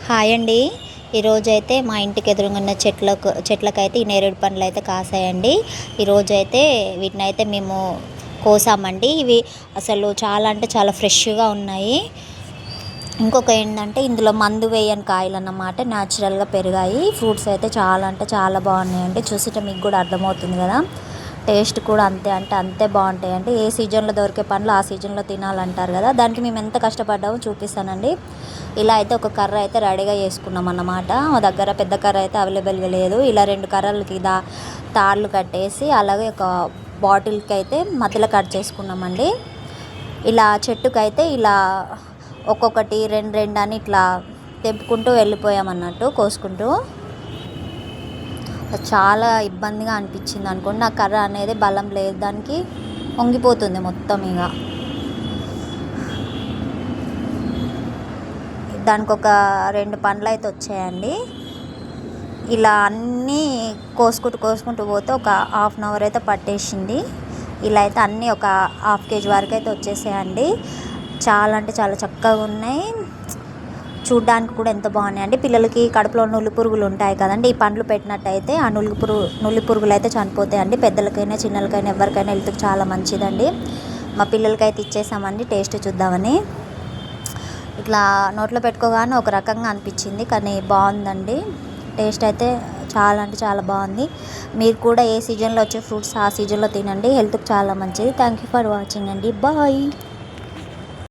Hi అండి. ఈరోజైతే మా ఇంటికి ఎదురుగున్న చెట్లకైతే ఈ నేరేడు పండ్లు అయితే కాసాయండి. ఈరోజైతే వీటినైతే మేము కోసామండి. ఇవి అసలు చాలా అంటే చాలా ఫ్రెష్గా ఉన్నాయి. ఇంకొక ఏంటంటే ఇందులో మందు వేయని కాయలు అన్నమాట, న్యాచురల్గా పెరిగాయి. ఫ్రూట్స్ అయితే చాలా అంటే చాలా బాగున్నాయండి. చూస్తుంటే మీకు కూడా అర్థమవుతుంది కదా. టేస్ట్ కూడా అంతే అంటే అంతే బాగుంటాయండి. ఏ సీజన్లో దొరికే పండ్లు ఆ సీజన్లో తినాలంటారు కదా, దానికి మేము ఎంత కష్టపడ్డామో చూపిస్తానండి. ఇలా అయితే ఒక కర్ర అయితే రెడీగా చేసుకున్నాం అన్నమాట. మా దగ్గర పెద్ద కర్ర అయితే అవైలబుల్గా లేదు. ఇలా 2 కర్రలకి తాళ్ళు కట్టేసి అలాగే ఒక బాటిల్కి అయితే మధ్యలో కట్ చేసుకున్నామండి. ఇలా చెట్టుకైతే ఇలా ఒక్కొక్కటి 2 అని ఇట్లా తెంపుకుంటూ వెళ్ళిపోయామన్నట్టు కోసుకుంటూ. చాలా ఇబ్బందిగా అనిపించింది అనుకోండి. నా కర్ర అనేది బలం లేదు, దానికి వంగిపోతుంది మొత్తం. దానికి ఒక 2 పండ్లు అయితే వచ్చాయండి. ఇలా అన్నీ కోసుకుంటూ పోతే ఒక హాఫ్ అన్ అవర్ అయితే పట్టేసింది. ఇలా అయితే అన్నీ ఒక హాఫ్ కేజీ వరకు అయితే వచ్చేసాయండి. చాలా అంటే చాలా చక్కగా ఉన్నాయి. చూడ్డానికి కూడా ఎంత బాగున్నాయండి. పిల్లలకి కడుపులో నులి పురుగులు ఉంటాయి కదండి, ఈ పండ్లు పెట్టినట్టయితే ఆ నులి పురుగులు అయితే చనిపోతాయండి. పెద్దలకైనా చిన్నలకైనా ఎవరికైనా హెల్త్కి చాలా మంచిదండి. మా పిల్లలకైతే ఇచ్చేసామండి టేస్ట్ చూద్దామని. ఇట్లా నోట్లో పెట్టుకోగానే ఒక రకంగా అనిపించింది, కానీ బాగుందండి. టేస్ట్ అయితే చాలా అంటే చాలా బాగుంది. మీరు కూడా ఏ సీజన్లో వచ్చే ఫ్రూట్స్ ఆ సీజన్లో తినండి, హెల్త్కి చాలా మంచిది. థ్యాంక్ యూ ఫర్ వాచింగ్ అండి. బాయ్.